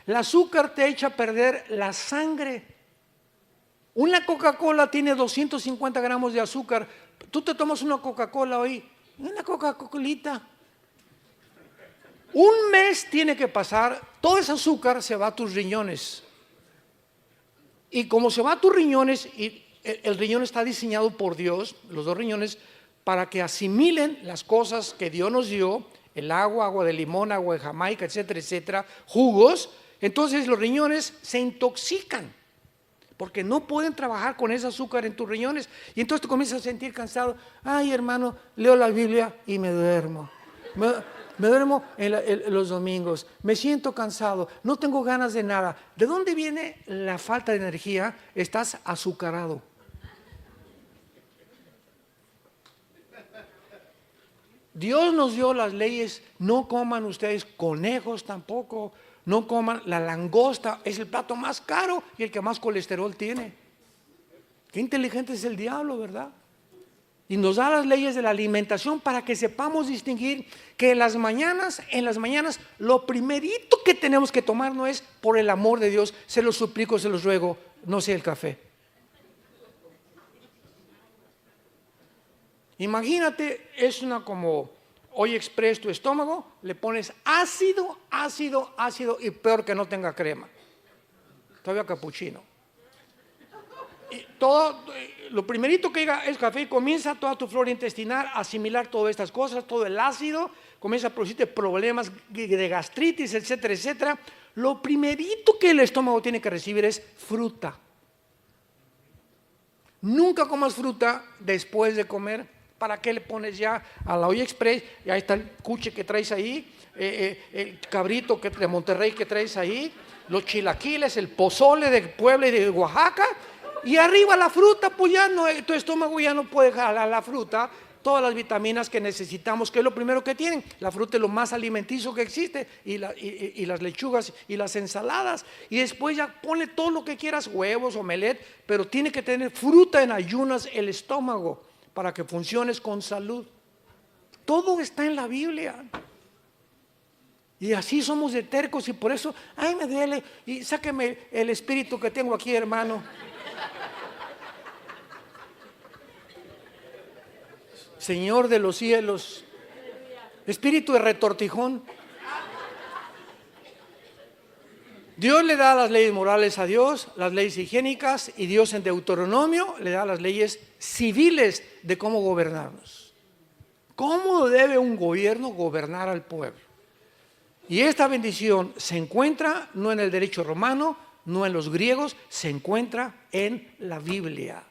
El azúcar te echa a perder la sangre. Una Coca-Cola tiene 250 gramos de azúcar. Tú te tomas una Coca-Cola hoy, una Coca-Colita. Un mes tiene que pasar, todo ese azúcar se va a tus riñones. Y como se va a tus riñones, y el riñón está diseñado por Dios, los dos riñones, para que asimilen las cosas que Dios nos dio, el agua, agua de limón, agua de Jamaica, etcétera, etcétera, jugos. Entonces los riñones se intoxican, porque no pueden trabajar con ese azúcar en tus riñones. Y entonces te comienzas a sentir cansado. Ay, hermano, leo la Biblia y me duermo. Me duermo en los domingos, me siento cansado, no tengo ganas de nada. ¿De dónde viene la falta de energía? Estás azucarado. Dios nos dio las leyes, no coman ustedes conejos tampoco, no coman la langosta, es el plato más caro y el que más colesterol tiene. Qué inteligente es el diablo, ¿verdad? Y nos da las leyes de la alimentación para que sepamos distinguir que en las mañanas, lo primerito que tenemos que tomar no es por el amor de Dios, se los suplico, se los ruego, no sea el café. Imagínate, es una como hoy express tu estómago, le pones ácido y peor que no tenga crema. Todavía capuchino. Y todo, lo primerito que diga es café y comienza toda tu flora intestinal a asimilar todas estas cosas, todo el ácido, comienza a producirte problemas de gastritis, etcétera, etcétera. Lo primerito que el estómago tiene que recibir es fruta. Nunca comas fruta después de comer. ¿Para qué le pones ya a la olla express? Y ahí está el cuche que traes ahí, el cabrito de Monterrey que traes ahí, los chilaquiles, el pozole de Puebla y de Oaxaca. Y arriba la fruta, pues ya no, tu estómago ya no puede jalar la fruta, todas las vitaminas que necesitamos, que es lo primero que tienen. La fruta es lo más alimenticio que existe, y las lechugas y las ensaladas. Y después ya ponle todo lo que quieras, huevos, omelette, pero tiene que tener fruta en ayunas el estómago para que funciones con salud. Todo está en la Biblia. Y así somos de tercos y por eso, ay, me duele, y sáqueme el espíritu que tengo aquí, hermano. Señor de los cielos, espíritu de retortijón. Dios le da las leyes morales a Dios, las leyes higiénicas, y Dios en Deuteronomio le da las leyes civiles de cómo gobernarnos. ¿Cómo debe un gobierno gobernar al pueblo? Y esta bendición se encuentra no en el derecho romano, no en los griegos, se encuentra en la Biblia.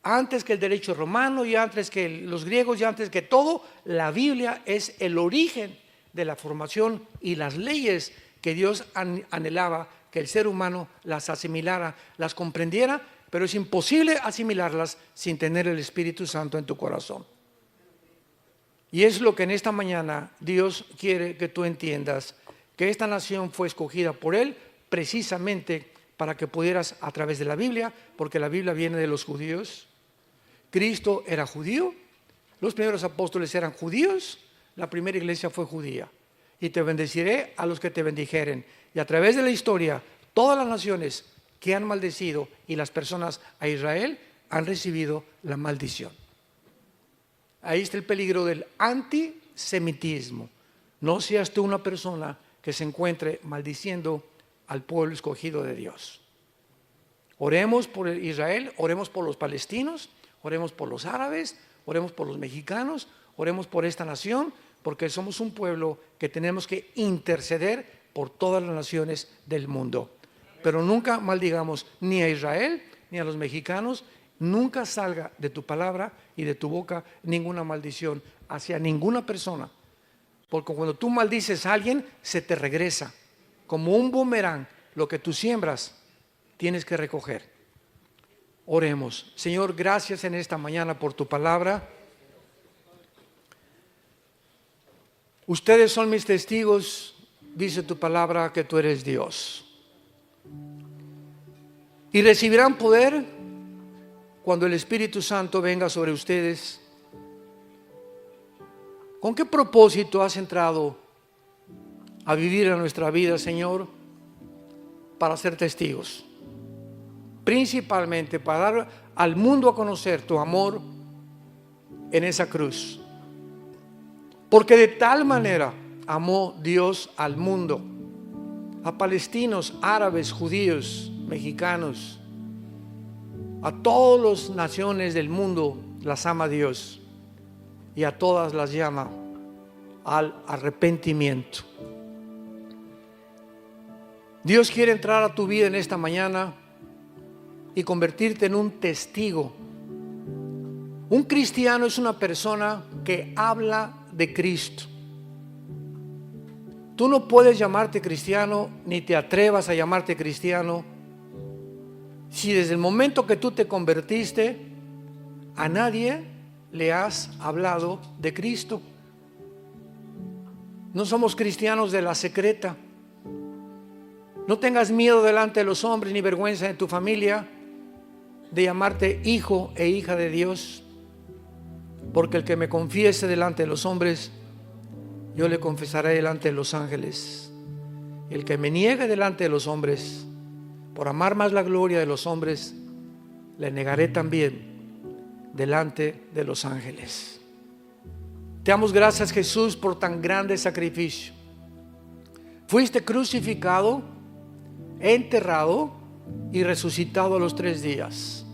Antes que el derecho romano y antes que los griegos y antes que todo, la Biblia es el origen de la formación y las leyes que Dios anhelaba que el ser humano las asimilara, las comprendiera, pero es imposible asimilarlas sin tener el Espíritu Santo en tu corazón. Y es lo que en esta mañana Dios quiere que tú entiendas, que esta nación fue escogida por Él precisamente para que pudieras a través de la Biblia, porque la Biblia viene de los judíos. Cristo era judío, los primeros apóstoles eran judíos, la primera iglesia fue judía. Y te bendeciré a los que te bendijeren. Y a través de la historia, todas las naciones que han maldecido y las personas a Israel han recibido la maldición. Ahí está el peligro del antisemitismo. No seas tú una persona que se encuentre maldiciendo al pueblo escogido de Dios. Oremos por Israel, oremos por los palestinos, oremos por los árabes, oremos por los mexicanos, oremos por esta nación, porque somos un pueblo que tenemos que interceder por todas las naciones del mundo. Pero nunca maldigamos ni a Israel ni a los mexicanos. Nunca salga de tu palabra y de tu boca ninguna maldición hacia ninguna persona, porque cuando tú maldices a alguien se te regresa como un boomerang. Lo que tú siembras tienes que recoger. Oremos. Señor, gracias en esta mañana por tu palabra. Ustedes son mis testigos, dice tu palabra, que tú eres Dios. Y recibirán poder cuando el Espíritu Santo venga sobre ustedes. ¿Con qué propósito has entrado a vivir en nuestra vida, Señor? para ser testigos, principalmente para dar al mundo a conocer tu amor en esa cruz. Porque de tal manera amó Dios al mundo, a palestinos, árabes, judíos, mexicanos, a todas las naciones del mundo las ama Dios, y a todas las llama al arrepentimiento. Dios quiere entrar a tu vida en esta mañana y convertirte en un testigo. Un cristiano es una persona que habla de Cristo. Tú no puedes llamarte cristiano, ni te atrevas a llamarte cristiano, si desde el momento que tú te convertiste a nadie le has hablado de Cristo. No somos cristianos de la secreta. No tengas miedo delante de los hombres ni vergüenza en tu familia de llamarte hijo e hija de Dios, porque el que me confiese delante de los hombres, yo le confesaré delante de los ángeles. El que me niegue delante de los hombres, por amar más la gloria de los hombres, le negaré también delante de los ángeles. Te damos gracias, Jesús, por tan grande sacrificio. Fuiste crucificado, enterrado y resucitado a los 3 días.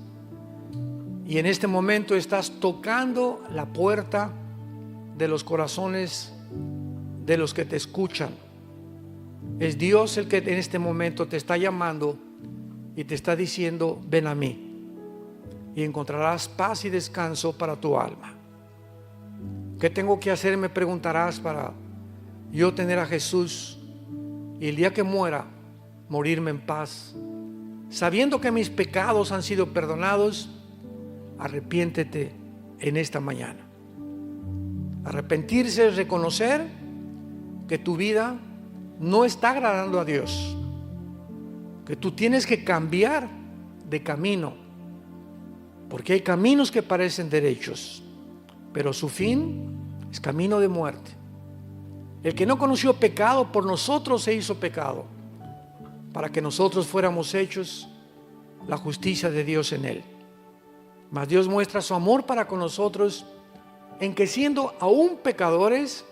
Y en este momento estás tocando la puerta de los corazones de los que te escuchan. Es Dios el que en este momento te está llamando y te está diciendo: ven a mí y encontrarás paz y descanso para tu alma. ¿Qué tengo que hacer? Me preguntarás, para yo tener a Jesús y el día que muera, morirme en paz, sabiendo que mis pecados han sido perdonados. Arrepiéntete en esta mañana. Arrepentirse es reconocer que tu vida no está agradando a Dios, que tú tienes que cambiar de camino, porque hay caminos que parecen derechos, pero su fin es camino de muerte. El que no conoció pecado, por nosotros se hizo pecado, para que nosotros fuéramos hechos la justicia de Dios en él. Mas Dios muestra su amor para con nosotros en que, siendo aún pecadores,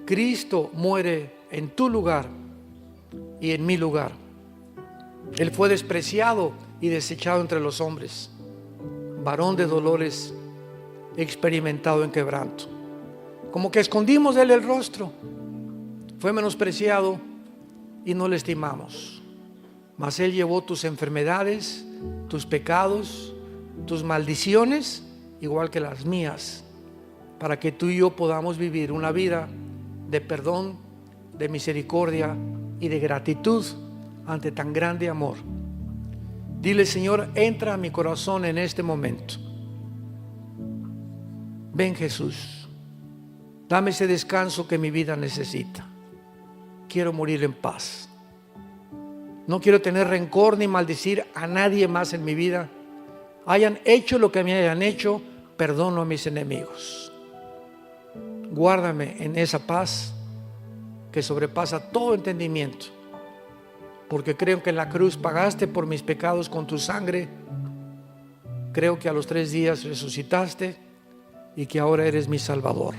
Cristo muere en tu lugar y en mi lugar. Él fue despreciado y desechado entre los hombres, varón de dolores, experimentado en quebranto. Como que escondimos de él el rostro, fue menospreciado y no le estimamos. Mas él llevó tus enfermedades, tus pecados, tus maldiciones, igual que las mías, para que tú y yo podamos vivir una vida de perdón, de misericordia y de gratitud ante tan grande amor. Dile: Señor, entra a mi corazón en este momento. Ven, Jesús, dame ese descanso que mi vida necesita. Quiero morir en paz. No quiero tener rencor ni maldecir a nadie más en mi vida. Hayan hecho lo que me hayan hecho, perdono a mis enemigos. Guárdame en esa paz que sobrepasa todo entendimiento, porque creo que en la cruz pagaste por mis pecados con tu sangre. Creo que a los 3 días resucitaste y que ahora eres mi Salvador.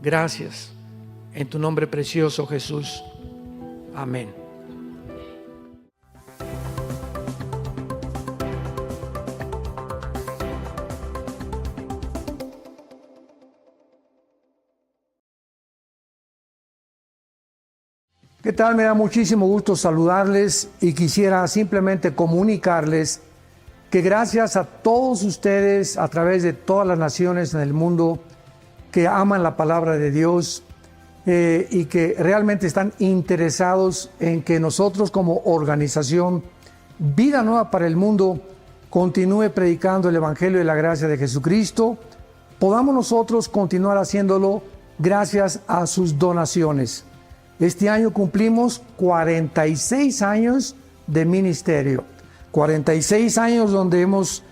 Gracias, en tu nombre precioso, Jesús. Amén. ¿Qué tal? Me da muchísimo gusto saludarles y quisiera simplemente comunicarles que gracias a todos ustedes a través de todas las naciones en el mundo que aman la palabra de Dios y que realmente están interesados en que nosotros como organización Vida Nueva para el Mundo continúe predicando el Evangelio de la gracia de Jesucristo, podamos nosotros continuar haciéndolo gracias a sus donaciones. Este año cumplimos 46 años de ministerio, 46 años donde hemos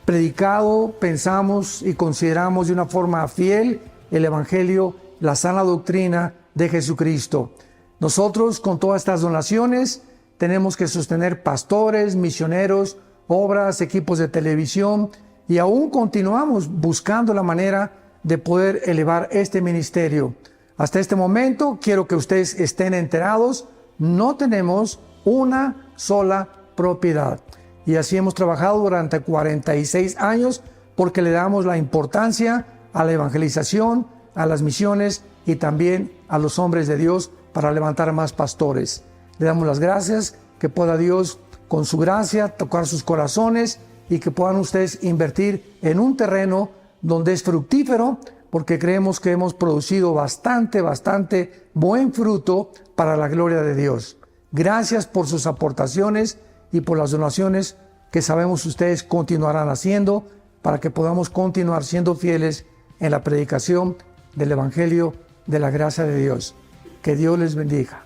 predicado, pensamos y consideramos de una forma fiel el Evangelio, la sana doctrina de Jesucristo. Nosotros, con todas estas donaciones, tenemos que sostener pastores, misioneros, obras, equipos de televisión, y aún continuamos buscando la manera de poder elevar este ministerio. Hasta este momento, quiero que ustedes estén enterados, no tenemos una sola propiedad. Y así hemos trabajado durante 46 años porque le damos la importancia a la evangelización, a las misiones y también a los hombres de Dios para levantar más pastores. Le damos las gracias, que pueda Dios con su gracia tocar sus corazones y que puedan ustedes invertir en un terreno donde es fructífero, porque creemos que hemos producido bastante buen fruto para la gloria de Dios. Gracias por sus aportaciones y por las donaciones que sabemos ustedes continuarán haciendo para que podamos continuar siendo fieles en la predicación del Evangelio de la gracia de Dios. Que Dios les bendiga.